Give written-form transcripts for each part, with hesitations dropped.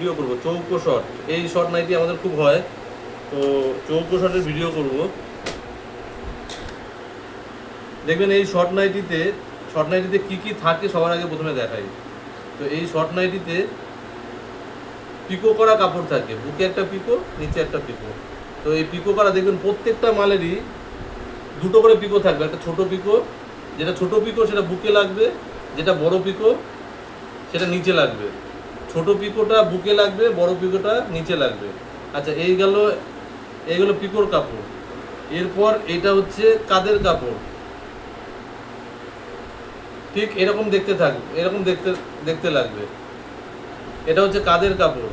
Video করব, চৌকো shot. এই শর্ট নাইটি আমাদের খুব হয়, তো চৌকো শটের ভিডিও করব। দেখবেন এই শর্ট নাইটিতে কী কী থাকে সবার আগে প্রথমে দেখাই। তো এই শর্ট নাইটিতে পিকো করা কাপড় থাকে, বুকে একটা পিকো, নিচে একটা পিকো। তো এই পিকো করা দেখবেন প্রত্যেকটা মালেরই দুটো করে পিকো থাকবে। একটা ছোট পিকো, যেটা ছোট পিকো সেটা বুকে লাগবে, যেটা বড় পিকো সেটা নিচে লাগবে। ছোট পিকোটা বুকে লাগবে, বড় পিকোটা নিচে লাগবে। আচ্ছা, এইগুলো পিকোর কাপড়। এরপর এটা হচ্ছে কাঁধের কাপড়, ঠিক এরকম দেখতে থাকবে, এরকম দেখতে দেখতে লাগবে। এটা হচ্ছে কাঁধের কাপড়।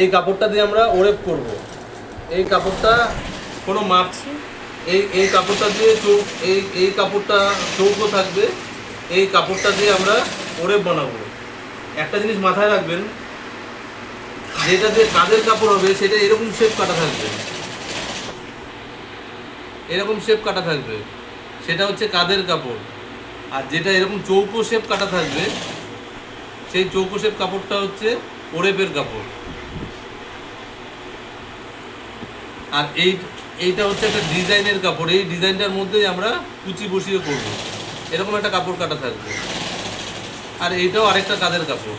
এই কাপড়টা দিয়ে আমরা ওরেপ করব। এই কাপড়টা কোনো মাপ, এই কাপড়টা দিয়ে এই কাপড়টা চৌকো থাকবে। এই কাপড়টা দিয়ে আমরা ওরেপ বানাবো। একটা জিনিস মাথায় রাখবেন, যেটা দিয়ে কাঁধের কাপড় হবে সেটা এরকম শেপ কাটা থাকবে, এরকম শেপ কাটা থাকবে, সেটা হচ্ছে কাঁধের কাপড়। আর যেটা এরকম চৌকো শেপ কাটা থাকবে, সেই চৌকো শেপ কাপড়টা হচ্ছে ওরেপের কাপড়। আর এইটা হচ্ছে একটা ডিজাইনের কাপড়। এই ডিজাইনটার মধ্যেই আমরা কুচি বসিয়ে করব, এরকম একটা কাপড় কাটা থাকবে। আর এইটাও আরেকটা কাঁধের কাপড়।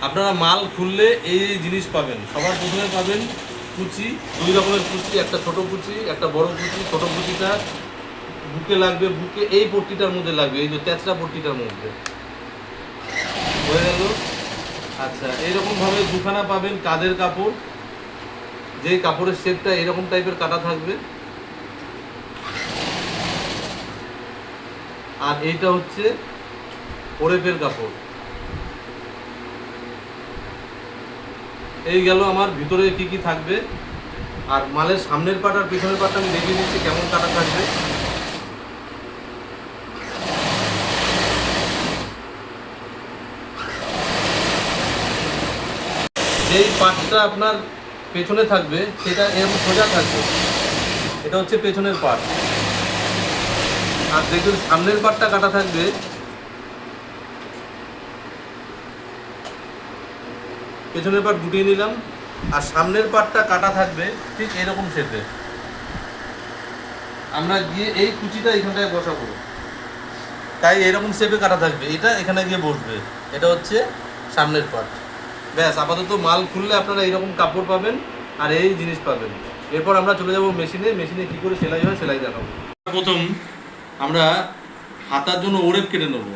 আপনারা মাল খুললে এই জিনিস পাবেন। সবার প্রথমে পাবেন কুচি, দুই রকমের কুচি, একটা ছোট কুচি, একটা বড় কুচি। ছোট কুচিটা বুকে লাগবে, বুকে এই পট্টিটার মধ্যে লাগবে, এই যে তেঁচড়া পট্টিটার মধ্যে। হয়ে গেল। আচ্ছা, এইরকমভাবে দুখানা পাবেন কাঁধের কাপড়, যেই কাপড়ের শেপটা এরকম টাইপের কাটা থাকবে। আর এইটা হচ্ছে ওরেপের কাপড়। এই গেল আমার ভিতরে কি কি থাকবে। আর মালের সামনের পাট আর পিছনের পাটটা আমি দেখিয়ে দিচ্ছি কেমন কাটা থাকবে। যেই পাটটা আপনার পেছনে থাকবে সেটা এরকম সোজা থাকবে, এটা হচ্ছে পেছনের পাট। আর দেখুন সামনের পাটটা কাটা থাকবে, পেছনের পাট গুটিয়ে নিলাম। আর সামনের পাটটা কাটা থাকবে ঠিক এরকম শেপে। আমরা গিয়ে এই কুচিটা এখানটায় বসাবো, তাই এরকম শেপে কাটা থাকবে। এটা এখানে গিয়ে বসবে, এটা হচ্ছে সামনের পাট। ব্যাস, আপাতত মাল খুললে আপনারা এইরকম কাপড় পাবেন আর এই জিনিস পাবেন। এরপর আমরা চলে যাব মেশিনে কী করে সেলাই হয় সেলাই দেখাবো। প্রথম আমরা হাতার জন্য ওরেপ কেটে নেবো।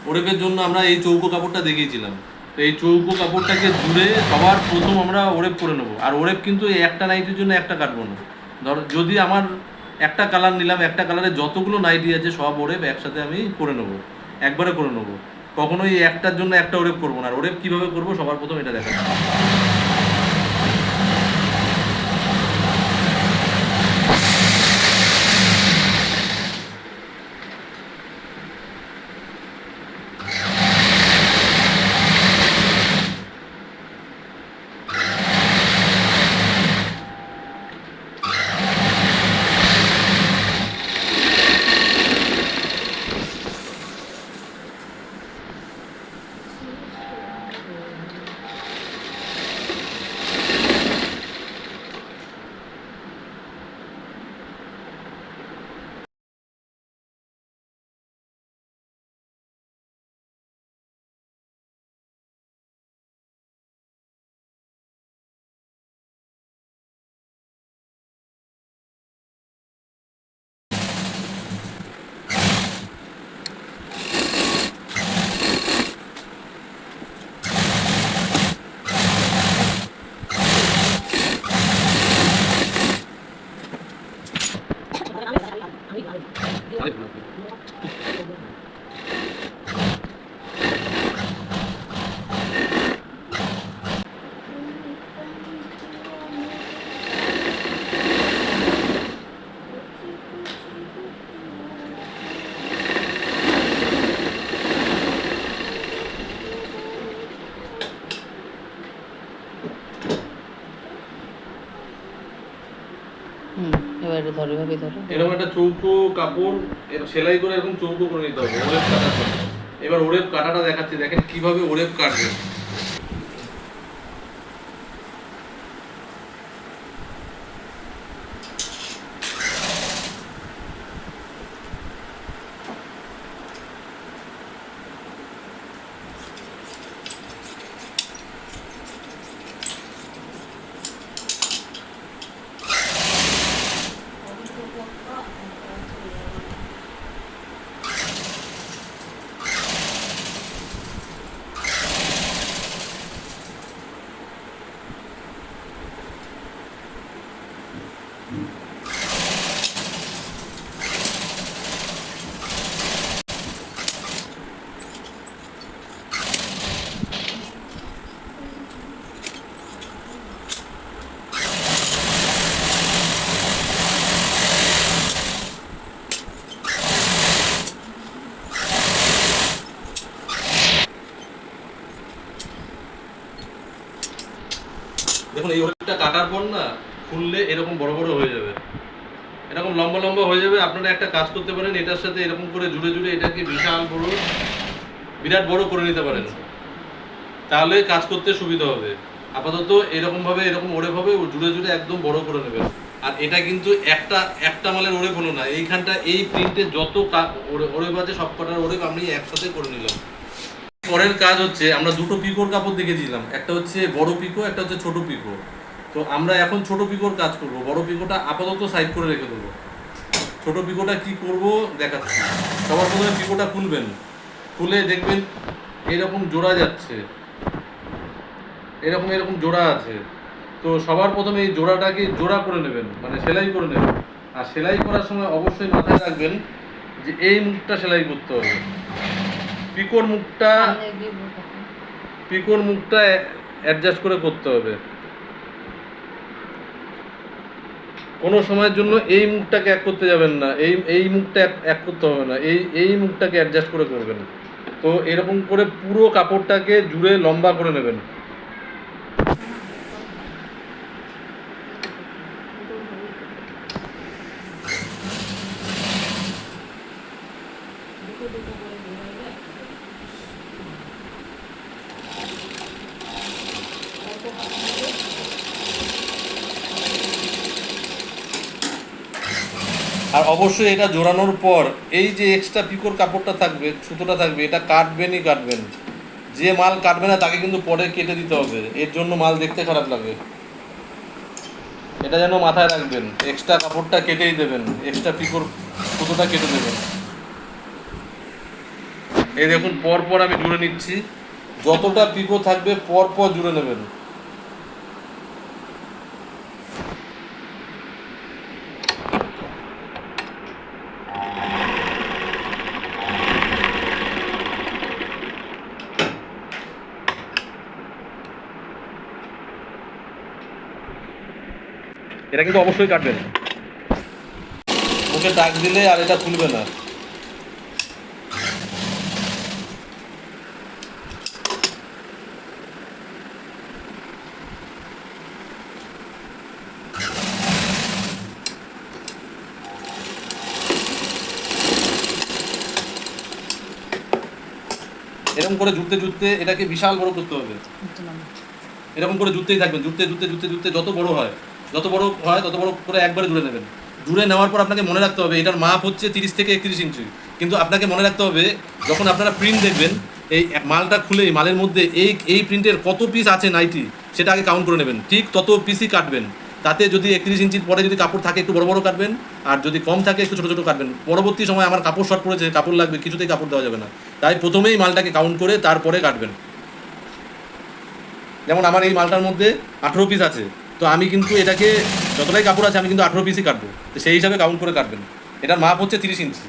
ওরেপের জন্য আমরা এই চৌকো কাপড়টা দেখিয়েছিলাম, তো এই চৌকো কাপড়টাকে জুড়ে সবার প্রথম আমরা ওরেপ করে নেবো। আর ওরেপ কিন্তু এই একটা নাইটির জন্য একটা কাটবো না। যদি আমার একটা কালার নিলাম, একটা কালারে যতগুলো নাইটি আছে সব ওরেপ একসাথে আমি করে নেবো, একবারে করে নেবো। কখনোই একটার জন্য একটা ওরেপ করবো না। আর ওরেপ কীভাবে করবো সবার প্রথম এটা দেখা। এটা ধরে ভাবে ধরো। এরকম একটা চৌকো কাপড় সেলাই করে এরকম চৌকো করে নিতে হবে ওরেপ কাটার জন্য। এবার ওরেপ কাটাটা দেখাচ্ছি, দেখেন কিভাবে ওরেপ কাটবে। দেখুন এই ওরেপটা কাটার পর না খুললে এরকম বড় বড় হয়ে যাবে, এরকম লম্বা লম্বা হয়ে যাবে। আপনারা একটা কাজ করতে পারেন, এটার সাথে এরকম করে জুড়ে জুড়ে এটাকে বিশাল বড় বিরাট বড় করে নিতে পারেন, তাহলে কাজ করতে সুবিধা হবে। আপাতত এরকম ভাবে এরকম ওরেপ হবে, জুড়ে জুড়ে একদম বড় করে নেবেন। আর এটা কিন্তু একটা মালের ওরেপ হলো না, এইখানটা এই প্রিন্টে যত ওরেপ আছে সব কটার ওরেপ আমি একসাথে করে নিলাম। পরের কাজ হচ্ছে, আমরা দুটো পিকোর কাপড় দেখেছিলাম, একটা হচ্ছে বড় পিকো, একটা হচ্ছে ছোট পিকো। তো আমরা এখন ছোট পিকোর কাজ করব, বড় পিকোটা আপাতত সাইড করে রেখে দেবো। ছোট পিকোটা কি করব দেখাচ্ছি। সবার প্রথমে পিকোটা খুলবেন, খুলে দেখবেন এরকম জোড়া যাচ্ছে, এরকম এরকম জোড়া আছে। তো সবার প্রথমে এই জোড়াটাকে জোড়া করে নেবেন, মানে সেলাই করে নেবেন। আর সেলাই করার সময় অবশ্যই মাথায় রাখবেন যে এই মুখটা সেলাই করতে হবে। পিকোর মুখটা অ্যাডজাস্ট করে করতে হবে। কোনো সময়ের জন্য এই মুখটাকে এক করতে যাবেন না, এই মুখটা এক করতে হবে না, এই মুখটাকে অ্যাডজাস্ট করে করবেন। তো এরকম করে পুরো কাপড়টাকে জুড়ে লম্বা করে নেবেন। আর অবশ্যই এটা জোড়ানোর পর এই যে এক্সট্রা পিকোর কাপড়টা থাকবে, সুতোটা থাকবে, এটা কাটবেনই কাটবেন। যে মাল কাটবে না তাকে কিন্তু পরে কেটে দিতে হবে, এর জন্য মাল দেখতে খারাপ লাগে। এটা যেন মাথায় রাখবেন, এক্সট্রা কাপড়টা কেটেই দেবেন, এক্সট্রা পিকোর সুতোটা কেটে দেবেন। এই দেখুন পর পর আমি জুড়ে নিচ্ছি, যতটা পিকো থাকবে পর পর জুড়ে নেবেন। এটা কিন্তু অবশ্যই কাটবেন, মুখে দাগ দিলে আর এটা খুলবে না। এরকম করে জুড়তে জুড়তে এটাকে বিশাল বড় করতে হবে। এরকম করে জুড়তেই থাকবেন, জুড়তে জুড়তে জুড়তে জুড়তে যত বড় হয় তত বড় করে একবারে জুড়ে নেবেন। জুড়ে নেওয়ার পর আপনাকে মনে রাখতে হবে এটার মাপ হচ্ছে 30 থেকে 31 ইঞ্চি। কিন্তু আপনাকে মনে রাখতে হবে যখন আপনারা প্রিন্ট দেখবেন এই মালটা খুলেই মালের মধ্যে এই প্রিন্টের কত পিস আছে নাইটি সেটা আগে কাউন্ট করে নেবেন, ঠিক তত পিসই কাটবেন। তাতে যদি 31 ইঞ্চির পরে যদি কাপড় থাকে একটু বড় বড় কাটবেন, আর যদি কম থাকে একটু ছোটো ছোটো কাটবেন। পরবর্তী সময় আমার কাপড় শর্ট পড়েছে, কাপড় লাগবে, কিছুতেই কাপড় দেওয়া যাবে না। তাই প্রথমেই মালটাকে কাউন্ট করে তারপরে কাটবেন। যেমন আমার এই মালটার মধ্যে 18 পিস আছে, তো আমি কিন্তু এটাকে যতটাই কাপড় আছে আমি কিন্তু 18 পিসই কাটবো, তো সেই হিসাবে কাউন্ট করে কাটবেন। এটার মাপ হচ্ছে 30 ইঞ্চি।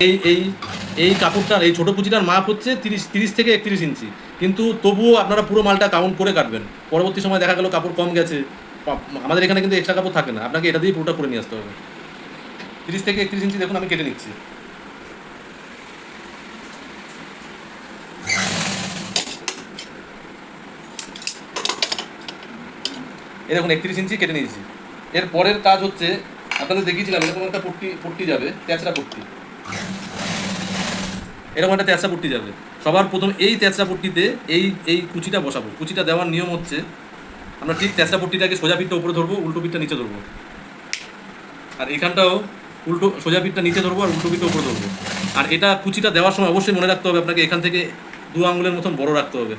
এই এই এই কাপড়টার এই ছোটো কুচিটার মাপ হচ্ছে 30 থেকে 31 ইঞ্চি, কিন্তু তবুও আপনারা পুরো মালটা কাউন্ট করে কাটবেন। পরবর্তী সময় দেখা গেল কাপড় কম গেছে, আমাদের এখানে কিন্তু এক্সট্রা কাপড় থাকে না, আপনাকে এটা দিয়ে পুরোটা করে নিয়ে আসতে হবে। 30 থেকে 31 ইঞ্চি দেখুন আমি কেটে নিচ্ছি। এই দেখুন 31 ইঞ্চি কেটে নিয়েছি। এর পরের কাজ হচ্ছে আপনাদের দেখিয়েছিলাম এরকম একটা পট্টি পট্টি যাবে, তেঁচড়া পট্টি, এরকম একটা তেঁচড়া পট্টি যাবে। সবার প্রথম এই তেঁচড়া পট্টিতে এই এই কুচিটা বসাবো। কুচিটা দেওয়ার নিয়ম হচ্ছে আমরা ঠিক তেঁচড়া পট্টিটাকে সোজা পিঠটা উপরে ধরবো, উল্টো পিঠটা নিচে ধরবো, আর এখানটাও উল্টো সোজা পিঠটা নিচে ধরবো আর উল্টো পিঠটা উপরে ধরবো। আর এটা কুচিটা দেওয়ার সময় অবশ্যই মনে রাখতে হবে আপনাকে এখান থেকে 2 আঙুলের মতন বড় রাখতে হবে,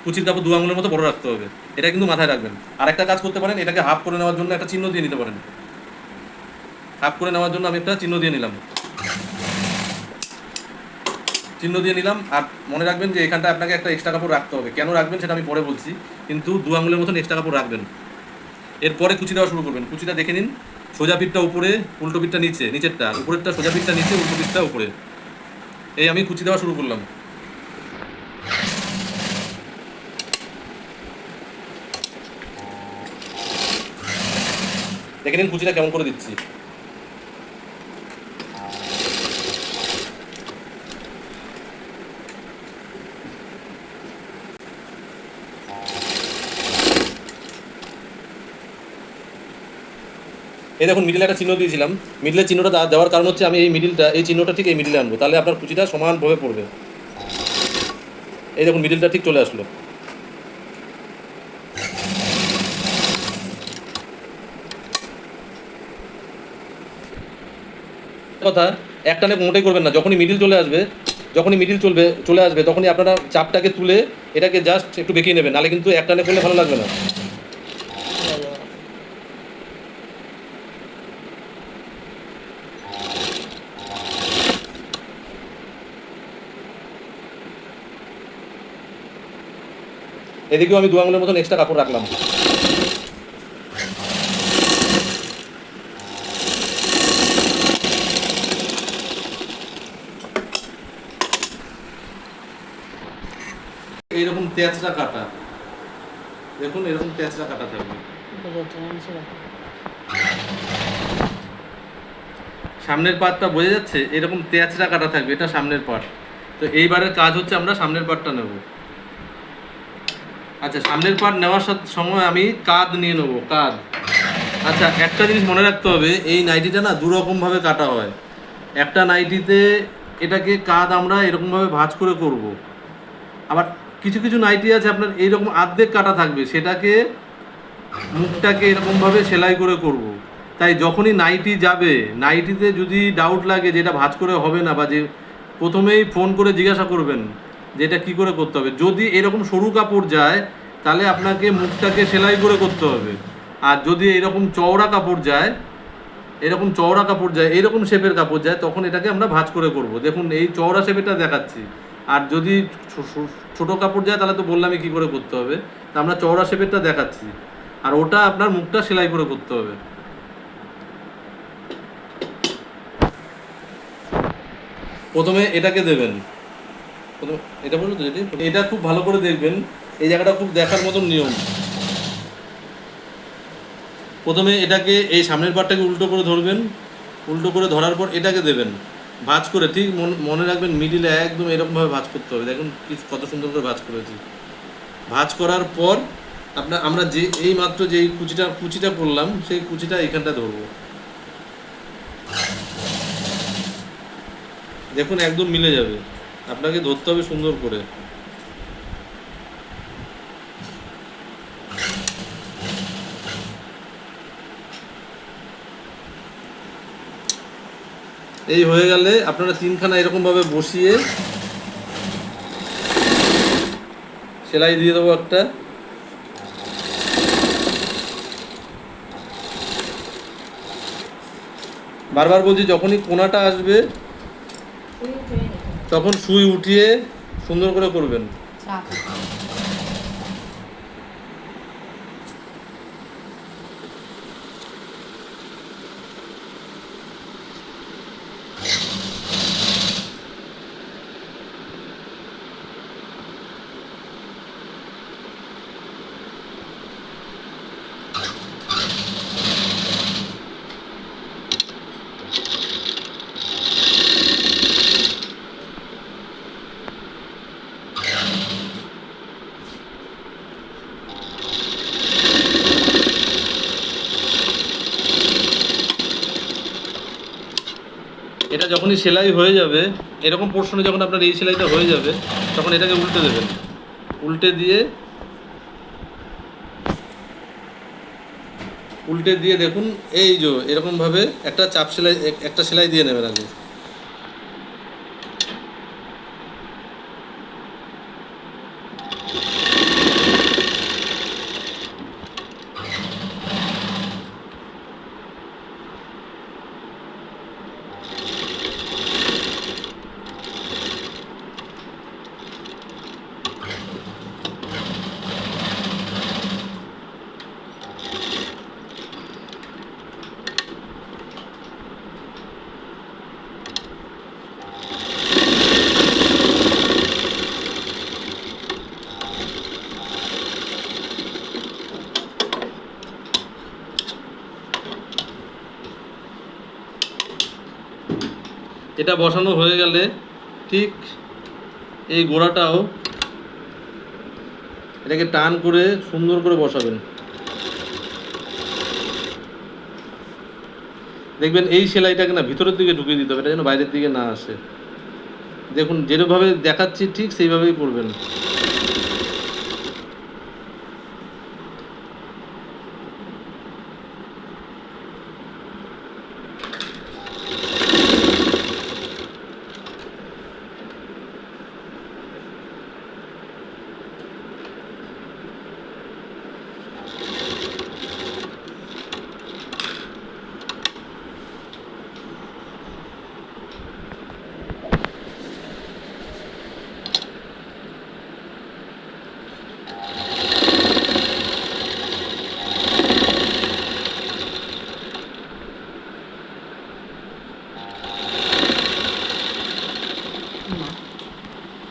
কুচির কাপড় 2 আঙুলের মতো বড় রাখতে হবে, এটা কিন্তু মাথায় রাখবেন। আর একটা কাজ করতে পারেন, এটাকে হাফ করে নেওয়ার জন্য একটা চিহ্ন দিয়ে নিতে পারেন। হাফ করে নেওয়ার জন্য আমি একটা চিহ্ন দিয়ে নিলাম, চিহ্ন দিয়ে নিলাম। আর মনে রাখবেন যে এখানটা আপনাকে একটা এক্সট্রা কাপড় রাখতে হবে, কেন রাখবেন সেটা আমি পরে বলছি, কিন্তু 2 আঙুলের মতন এক্সট্রা কাপড় রাখবেন। এরপরে কুচি দেওয়া শুরু করবেন। কুচিটা দেখে নিন, সোজা পিঠটা উপরে, উল্টো পিঠটা নিচে, নিচেরটা উপরেরটা, সোজা পিঠটা নিচে, উল্টো পিঠটা উপরে। এই আমি কুচি দেওয়া শুরু করলাম। দেখে নিন কুচিটা কেমন করে দিচ্ছি। এই দেখুন মিডিলে একটা চিহ্ন দিয়েছিলাম, মিডিলের চিহ্নটা দেওয়ার কারণ হচ্ছে আমি এই মিডিলটা, এই চিহ্নটা ঠিক এই মিডিলে আনবো, তাহলে আপনার কুচিটা সমানভাবে পড়বে। এই দেখুন মিডিলটা ঠিক চলে আসলো। কথা একটানে মোটেই করবেন না, যখনই মিডিল চলে আসবে, চলে আসবে তখনই আপনারা চাপটাকে তুলে এটাকে জাস্ট একটু বেঁকিয়ে নেবেন, নাহলে কিন্তু একটানে করলে ভালো লাগবে না। এদিকেও আমি 2 আঙুলের মতন এক্সট্রা কাপড় রাখলাম। এইরকম তেঁচড়া কাটা, দেখুন এরকম তেঁচড়া কাটা থাকবে। সামনের পার্টটা বোঝা যাচ্ছে, এরকম তেঁচড়া কাটা থাকবে, এটা সামনের পার্ট। তো এইবারের কাজ হচ্ছে আমরা সামনের পার্টটা নেব। আচ্ছা, সামনের পার্ট নেওয়ার সময় আমি কাঁধ নিয়ে নেবো, কাঁধ। আচ্ছা, একটা জিনিস মনে রাখতে হবে, এই নাইটিটা না 2 রকমভাবে কাটা হয়। একটা নাইটিতে এটাকে কাঁধ আমরা এরকমভাবে ভাঁজ করে করব, আবার কিছু কিছু নাইটি আছে আপনার এইরকম আর্ধেক কাটা থাকবে, সেটাকে মুখটাকে এরকমভাবে সেলাই করে করব। তাই যখনই নাইটি যাবে, নাইটিতে যদি ডাউট লাগে যে এটা ভাঁজ করে হবে না, বা যে প্রথমেই ফোন করে জিজ্ঞাসা করবেন যে এটা কী করে করতে হবে। যদি এরকম সরু কাপড় যায় তাহলে আপনাকে মুখটাকে সেলাই করে করতে হবে, আর যদি এরকম চওড়া কাপড় যায়, এরকম শেপের কাপড় যায়, তখন এটাকে আমরা ভাঁজ করে করব। দেখুন এই চওড়া শেপেরটা দেখাচ্ছি, আর যদি ছোট কাপড় যায় তাহলে তো বললামই কী করে করতে হবে, তা আমরা চওড়া শেপেরটা দেখাচ্ছি, আর ওটা আপনার মুখটা সেলাই করে করতে হবে। প্রথমে এটাকে দেবেন, এটা বলুন তো, এটা খুব ভালো করে দেখবেন, এই জায়গাটা খুব দেখার মতন নিয়ম। প্রথমে এটাকে এই সামনের পাটটাকে উল্টো করে ধরবেন, উল্টো করে ধরার পর এটাকে দেবেন ভাঁজ করে। ঠিক মনে রাখবেন মিডিলে একদম এরকমভাবে ভাঁজ করতে হবে। দেখুন কত সুন্দর করে ভাঁজ করেছি। ভাঁজ করার পর আমরা যে এই মাত্র যেই কুচিটা করলাম, সেই কুচিটা এখানটা ধরবো। দেখুন একদম মিলে যাবে, আপনাকে ধরতে হবে সুন্দর করে। এই হয়ে গেলে আপনারা 3খানা এরকমভাবে বসিয়ে সেলাই দিয়ে দেবো একটা। বারবার বলছি, যখনই কোনাটা আসবে তখন সুই উঠিয়ে সুন্দর করে করবেন। যখনই সেলাই হয়ে যাবে, এরকম পোর্শনে যখন আপনার এই সেলাইটা হয়ে যাবে, তখন এটাকে উল্টে দেবেন। উল্টে দিয়ে দেখুন এই যে এরকমভাবে একটা চাপ সেলাই, একটা সেলাই দিয়ে নেবেন আগে। এটা বসানো হয়ে গেলে ঠিক এই গোড়াটাও এটাকে টান করে সুন্দর করে বসাবেন। দেখবেন এই সেলাইটাকে না ভিতরের দিকে ঢুকিয়ে দিতে হবে, এটা যেন বাইরের দিকে না আসে। দেখুন যেভাবে দেখাচ্ছি ঠিক সেইভাবেই করবেন।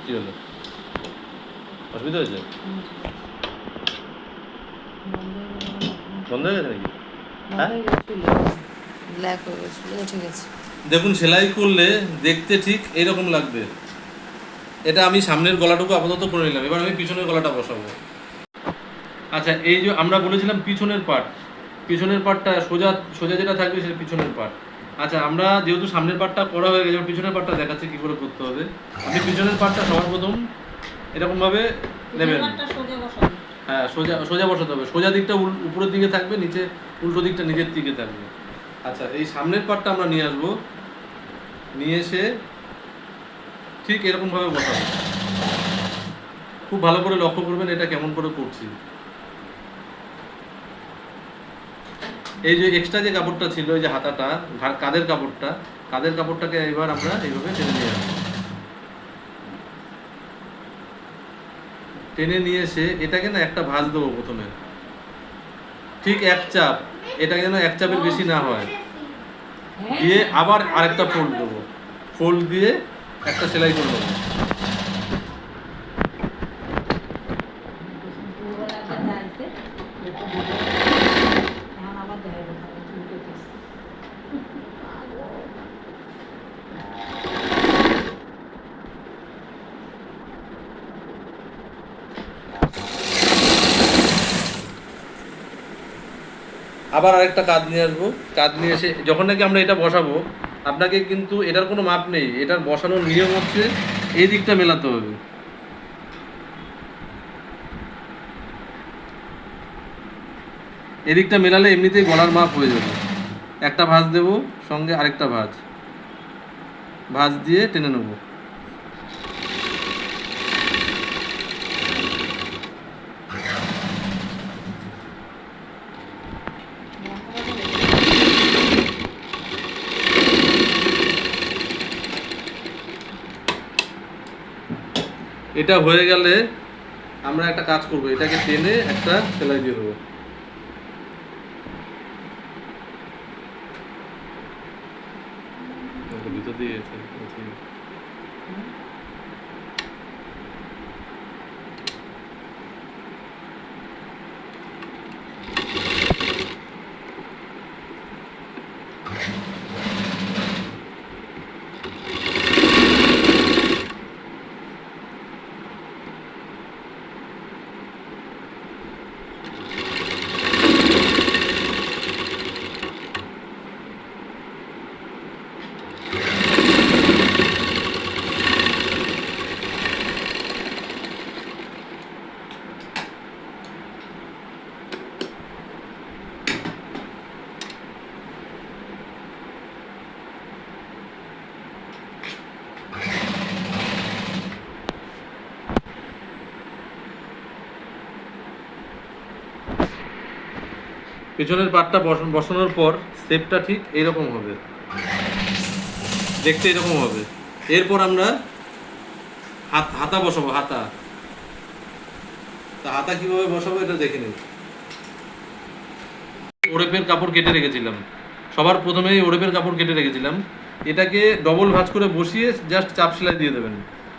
কি হলো, অসুবিধা হয়েছে? বন্ধ হয়ে গেছে নাকি? দেখুন সেলাই করলে দেখতে ঠিক এইরকম লাগবে। এটা আমি সামনের গলাটুকু আপাতত করে নিলাম, এবার আমি পিছনের গলাটা বসাবো। আচ্ছা, এই যে আমরা বলেছিলাম পিছনের পার্টটা সোজা সোজা যেটা থাকবে সেটা পিছনের পার্ট। আচ্ছা, আমরা যেহেতু সামনের পার্টটা করা হয়ে গেছে, পিছনের পার্টটা দেখাচ্ছি কী করে করতে হবে। আপনি পিছনের পার্টটা সবার প্রথম এরকমভাবে নেবেন। হ্যাঁ, সোজা সোজা বসাতে হবে। সোজা দিকটা উপরের দিকে থাকবে, নিচে উল্টো দিকটা নিচের দিকে থাকবে। আচ্ছা, এই সামনের পার্টটা আমরা নিয়ে আসবো, নিয়ে এসে ঠিক এরকমভাবে বসাবো। খুব ভালো করে লক্ষ্য করবেন এটা কেমন করে করছি। এই যে এক্সট্রা যে কাপড়টা ছিল, এই যে হাতাটা, কাঁধের কাপড়টাকে এবার আমরা এইভাবে টেনে নিয়ে আসবো। টেনে নিয়ে এসে এটাকে না একটা ভাঁজ দেবো প্রথমে, ঠিক এক চাপ, এটা যেন এক চাপের বেশি না হয়, দিয়ে আবার আরেকটা ফোল্ড দেবো, ফোল্ড দিয়ে একটা সেলাই করে দেবো। আবার আরেকটা কাঁধ নিয়ে আসবো, কাঁধ নিয়ে এসে যখন নাকি আমরা এটা বসাবো, আপনাকে কিন্তু এটার কোনো মাপ নেই, এটার বসানোর নিয়ম হচ্ছে এই দিকটা মেলাতে হবে। এদিকটা মেলালে এমনিতেই গলার মাপ হয়ে যাবে। একটা ভাঁজ দেব, সঙ্গে আরেকটা ভাঁজ দিয়ে টেনে নেব। এটা হয়ে গেলে আমরা একটা কাজ করব, এটাকে টেনে একটা সেলাই দিয়ে দেবো। ভিতর দিয়ে পেছনের পাটটা বসানোর পর শেপটা ঠিক এইরকম হবে, দেখতে এরকম হবে। এরপর আমরা হাতা বসাবো। হাতা কিভাবে বসাবো এটা দেখে নিন। ওড়েপের কাপড় কেটে রেখেছিলাম, সবার প্রথমেই ওড়েপের কাপড় কেটে রেখেছিলাম। এটাকে ডবল ভাঁজ করে বসিয়ে জাস্ট চাপ সেলাই দিয়ে দেবেন।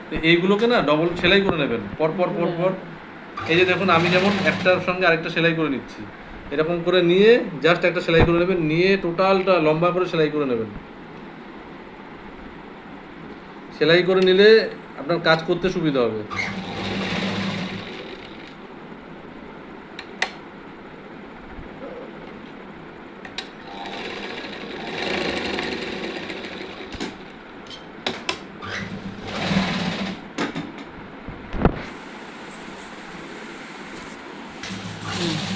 তো এইগুলোকে না ডবল সেলাই করে নেবেন পর পর পর পর। এই যে দেখুন, আমি যেমন একটার সঙ্গে আরেকটা সেলাই করে নিচ্ছি, এরকম করে নিয়ে জাস্ট একটা সেলাই করে নেবেন, নিয়ে টোটালটা লম্বা করে সেলাই করে নেবেন। সেলাই করে নিলে আপনার কাজ করতে সুবিধা হবে।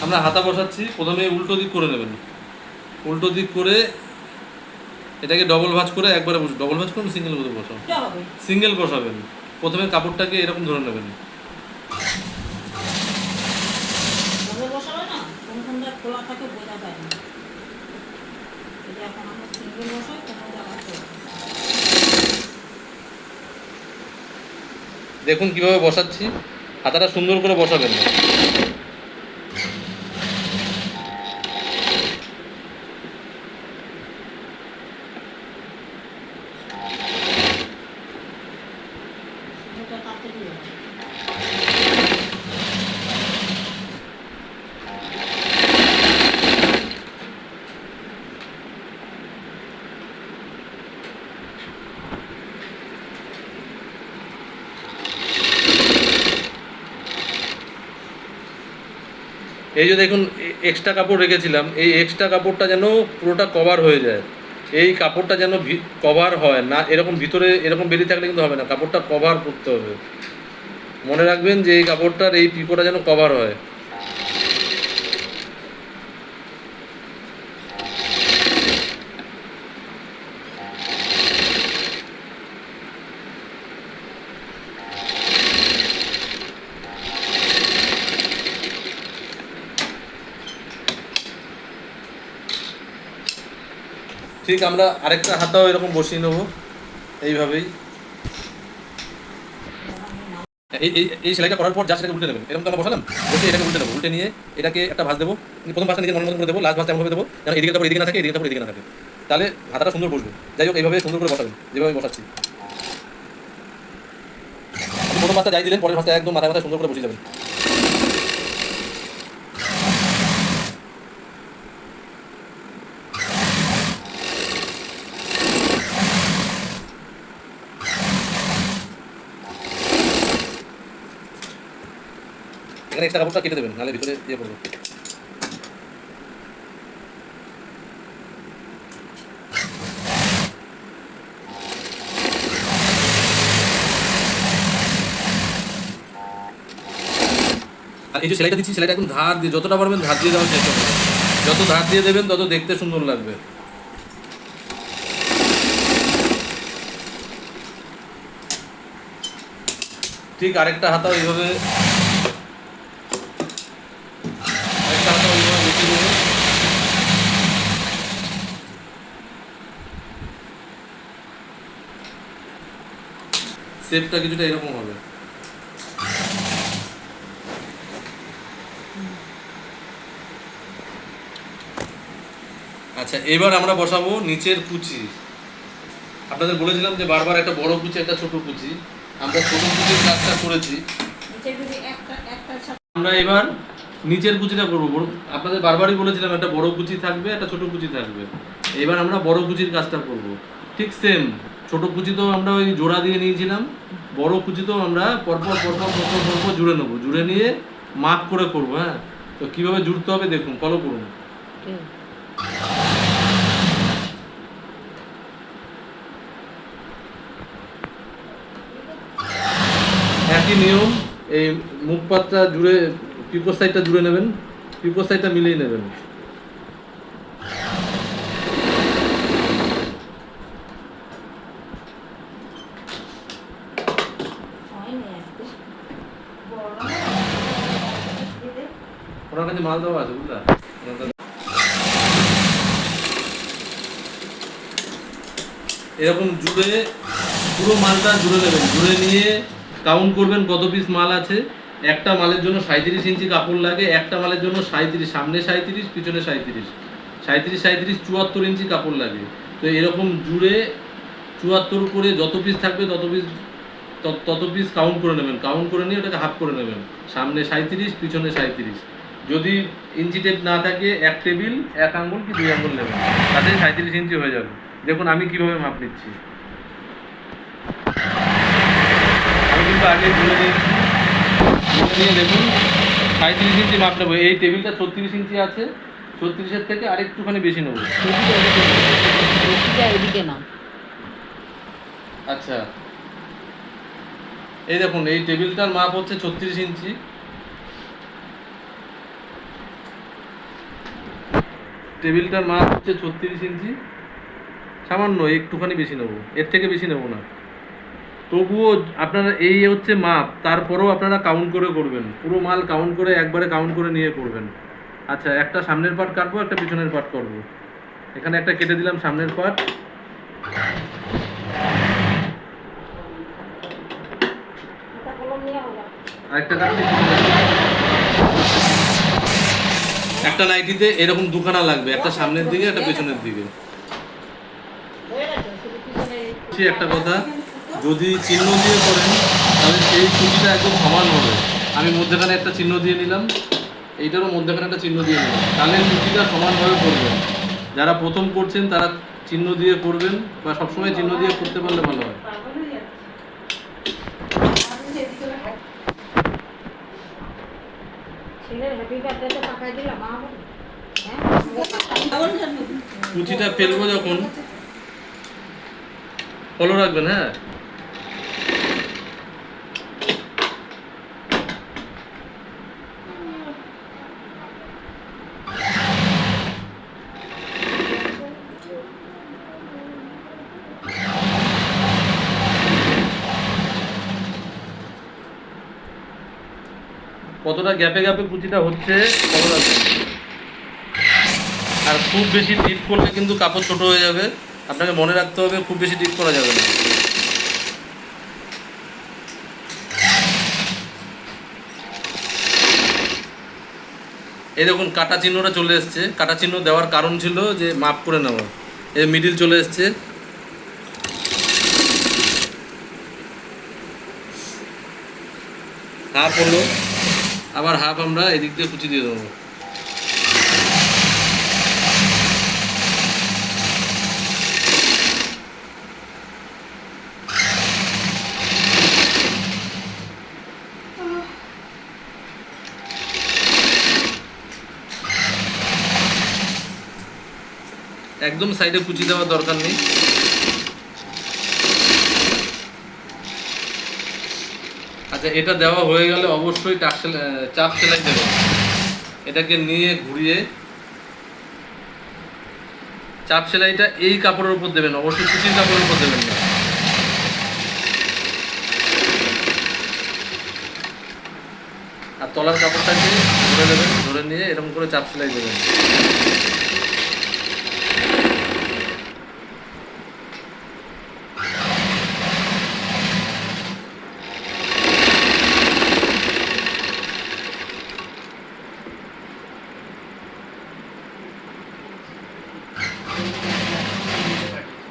আমরা হাতা বসাচ্ছি, প্রথমে উল্টো দিক করে নেবেন। উল্টো দিক করে এটাকে ডবল ভাঁজ করে একবারে ডবল ভাঁজ করুন, সিঙ্গেল করে বসাও। সিঙ্গেল বসাবেন। প্রথমে কাপড়টাকে এরকম ধরে নেবেন। দেখুন কিভাবে বসাচ্ছি, হাতাটা সুন্দর করে বসাবেন। এই যে দেখুন, এক্সট্রা কাপড় রেখেছিলাম, এই এক্সট্রা কাপড়টা যেন পুরোটা কভার হয়ে যায়। এই কাপড়টা যেন কভার হয় না, এরকম ভিতরে এরকম বেরিয়ে থাকলে কিন্তু হবে না, কাপড়টা কভার করতে হবে। মনে রাখবেন যে এই কাপড়টার এই পিকোটা যেন কভার হয়। ঠিক আমরা আরেকটা হাতাও এরকম বসিয়ে নেবো এইভাবেই। এই সেলাইটা করার পর জাস্ট এটাকে উল্টে নেবেন। এরকম তো আমরা বসালাম, বসে এটাকে উল্টে নেবো। উল্টে নিয়ে এটাকে একটা ভাঁজ দেবো। প্রথম ভাঁজটা নিজের মন মতো করে দেবো, লাস্ট ভাঁজটা এমনভাবে দেবো যেন এদিকে তারপর এদিকে না থাকে, এদিকে তারপর এদিকে না থাকে, তাহলে হাতাটা সুন্দর বসবে। যাই হোক, এইভাবে সুন্দর করে বসাবেন যেভাবে বসাচ্ছি। প্রথম ভাঁজটা যাই দিলেন, পরের ভাঁজটা একদম মাথায় মাথায় সুন্দর করে বসিয়ে যাবেন। এখানে এক্সট্রা কাপড়টা কেটে দেবেন, নাহলে ভিতরে ইয়ে করবে। আর এই যে সেলাইটা দিচ্ছি, সেলাইটা এখন ধার দিয়ে যতটা পারবেন ধার দিয়ে দেওয়ার চেষ্টা করবেন। যত ধার দিয়ে দেবেন তত দেখতে সুন্দর লাগবে। ঠিক আরেকটা হাতাও এইভাবে বসিয়ে দেবেন। শেপটা কিছুটা এরকম হবে। আচ্ছা, এবার আমরা বসাবো নিচের কুচি। আপনাদের বলেছিলাম যে বারবার একটা বড় কুচি একটা ছোট কুচি, আমরা ছোট কুচির কাজটা করেছি। আমরা এবার নিচের কুচিটা করবো। আপনাদের বারবারই বলেছিলাম একটা বড় কুচি থাকবে, একটা ছোট কুচি থাকবে। এবার আমরা বড় কুচির কাজটা করব। ঠিক সেম, ছোট কুচি তো আমরা ওই জোড়া দিয়ে নিয়েছিলাম, বড় কুচি তো আমরা পরপর পরপর পরপর পরপর জুড়ে নেবো। জুড়ে নিয়ে মাপ করে করবো। হ্যাঁ, তো কীভাবে জুড়তে হবে দেখুন, ফলো করুন। একই নিয়ম, এই মুখ পাতটা জুড়ে পিকো সাইডটা জুড়ে নেবেন, পিকো সাইডটা মিলিয়ে নেবেন। ওনার কাছে মাল দেওয়া আছে, বুঝলা? এরকম জুড়ে পুরো মালটা জুড়ে নেবেন, জুড়ে নিয়ে কাউন্ট করবেন কত পিস মাল আছে। একটা মালের জন্য 37 ইঞ্চি কাপড় লাগে, একটা মালের জন্য 37, সামনে 37 পিছনে 37, 37 74 ইঞ্চি কাপড় লাগে। তো এরকম জুড়ে 74 করে যত পিস থাকবে তত পিস কাউন্ট করে নেবেন, কাউন্ট করে নিয়ে ওটাকে হাফ করে নেবেন, সামনে 37 পিছনে 37। যদি ইঞ্চি টেপ না থাকে 1 টেবিল 1 আঙ্গুল কি 2 আঙ্গুল নেবেন, তাতে 37 ইঞ্চি হয়ে যাবে। দেখুন আমি কিভাবে মাপ নিচ্ছি, আমি কিন্তু আগে জুড়ে নিয়েছি, জুড়ে নিয়ে দেখুন 37 ইঞ্চি মাপ নেবো। এই টেবিলটা 36 ইঞ্চি আছে, 36-এর থেকে আরেকটুখানি বেশি নেবো। এদিকে না, আচ্ছা এই দেখুন এই টেবিলটার মাপ হচ্ছে 36 ইঞ্চি, টেবিলটার মাপ হচ্ছে 36 ইঞ্চি, সামান্য একটুখানি বেশি নেব, এর থেকে বেশি নেব না। তবুও আপনারা এই হচ্ছে মাপ, তারপরেও আপনারা কাউন্ট করে করবেন, পুরো মাল কাউন্ট করে একবারে কাউন্ট করে নিয়ে করবেন। আচ্ছা একটা সামনের পার্ট কাটবো, একটা পিছনের পার্ট করবো। এখানে একটা কেটে দিলাম সামনের পার্ট, আরেকটা কাটলে একটা নাইটিতে এরকম দুখানা লাগবে, একটা সামনের দিকে একটা পেছনের দিকে। একটা কথা, যদি চিহ্ন দিয়ে করেন তাহলে এই কুচিটা একদম সমান হবে। আমি মধ্যেখানে একটা চিহ্ন দিয়ে নিলাম, এইটারও মধ্যেখানে একটা চিহ্ন দিয়ে নিলাম, তাহলে কুচিটা সমানভাবে করবেন। যারা প্রথম করছেন তারা চিহ্ন দিয়ে করবেন, বা সবসময় চিহ্ন দিয়ে করতে পারলে ভালো হয়। কুচিটা ফেলবো যখন ফলো রাখবেন, হ্যাঁ কতটা গ্যাপে গ্যাপে কুচিটা হচ্ছে ফলো রাখবেন। আর খুব বেশি ডিপ করলে কিন্তু কাপড় ছোট হয়ে যাবে, আপনাকে মনে রাখতে হবে খুব বেশি ডিপ করা যাবে না। এই দেখুন কাটা চিহ্নটা চলে এসছে, কাটা চিহ্ন দেওয়ার কারণ ছিল যে মাপ করে নেওয়া। এই মিডিল চলে এসছে, হাফ হলো, আবার হাফ আমরা এদিক দিয়ে কুচি দিয়ে দেবো। একদম সাইডে কুচি দেওয়ার দরকার নেই। আচ্ছা এটা দেওয়া হয়ে গেলে অবশ্যই চাপ সেলাই দেবেন। এটাকে নিয়ে ঘুরিয়ে চাপ সেলাইটা এই কাপড়ের উপর দেবেন, অবশ্যই কুচির কাপড়ের উপর দেবেন না। আর তলার কাপড়টাকে ধরে নেবেন, ধরে নিয়ে এরকম করে চাপ সেলাই দেবেন।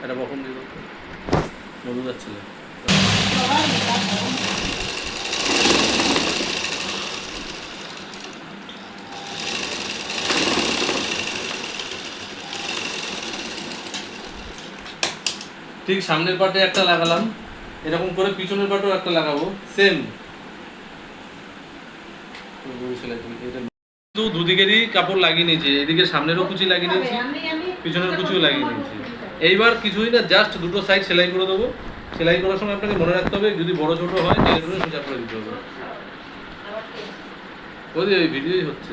এটা বকম দিব মধু যাচ্ছিল। ঠিক সামনের পাটে একটা লাগালাম, এরকম করে পিছনের পাটেও একটা লাগাবো সেম। দুদিকেরই কাপড় লাগিয়ে নিয়েছি, এদিকে সামনেরও কুচি লাগিয়ে নিয়েছি, পিছনের কুচিও লাগিয়ে নিয়েছি। এইবার কিছুই না, জাস্ট দুটো সাইড সেলাই করে দেবো। সেলাই করার সময় আপনাকে মনে রাখতে হবে যদি বড় ছোট হয় টেনে টুনে সোজা করে দিতে হবে। ওই ভিডিওই হচ্ছে,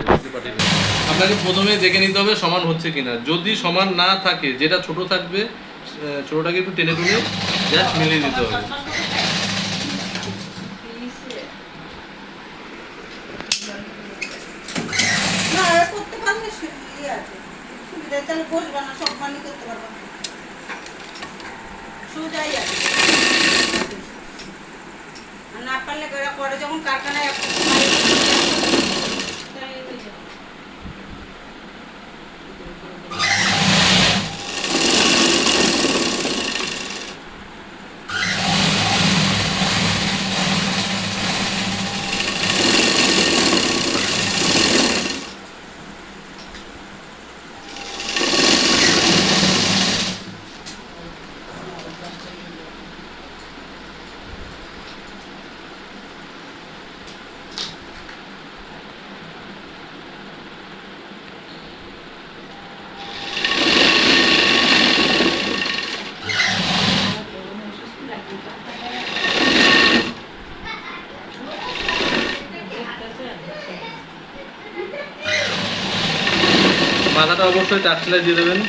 আপনাকে প্রথমে দেখে নিতে হবে সমান হচ্ছে কিনা। যদি সমান না থাকে, যেটা ছোট থাকবে ছোটটাকে একটু টেনে টুনে জাস্ট মিলিয়ে দিতে হবে। সোজাই আছে। আর না পারলে করে যখন কারখানায় মাথাটা অবশ্যই চার সেলাই দিয়ে দেবেন।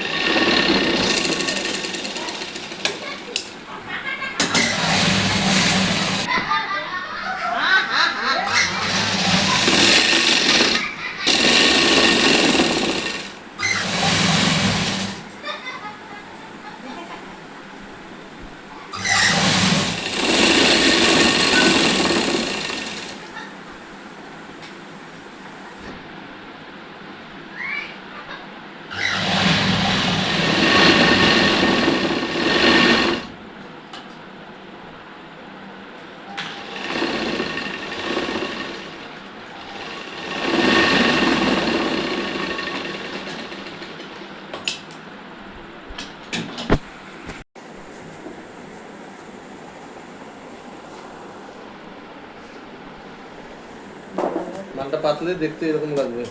মালটা পাতলে দেখতে এরকম লাগবে,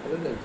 বুঝলেন?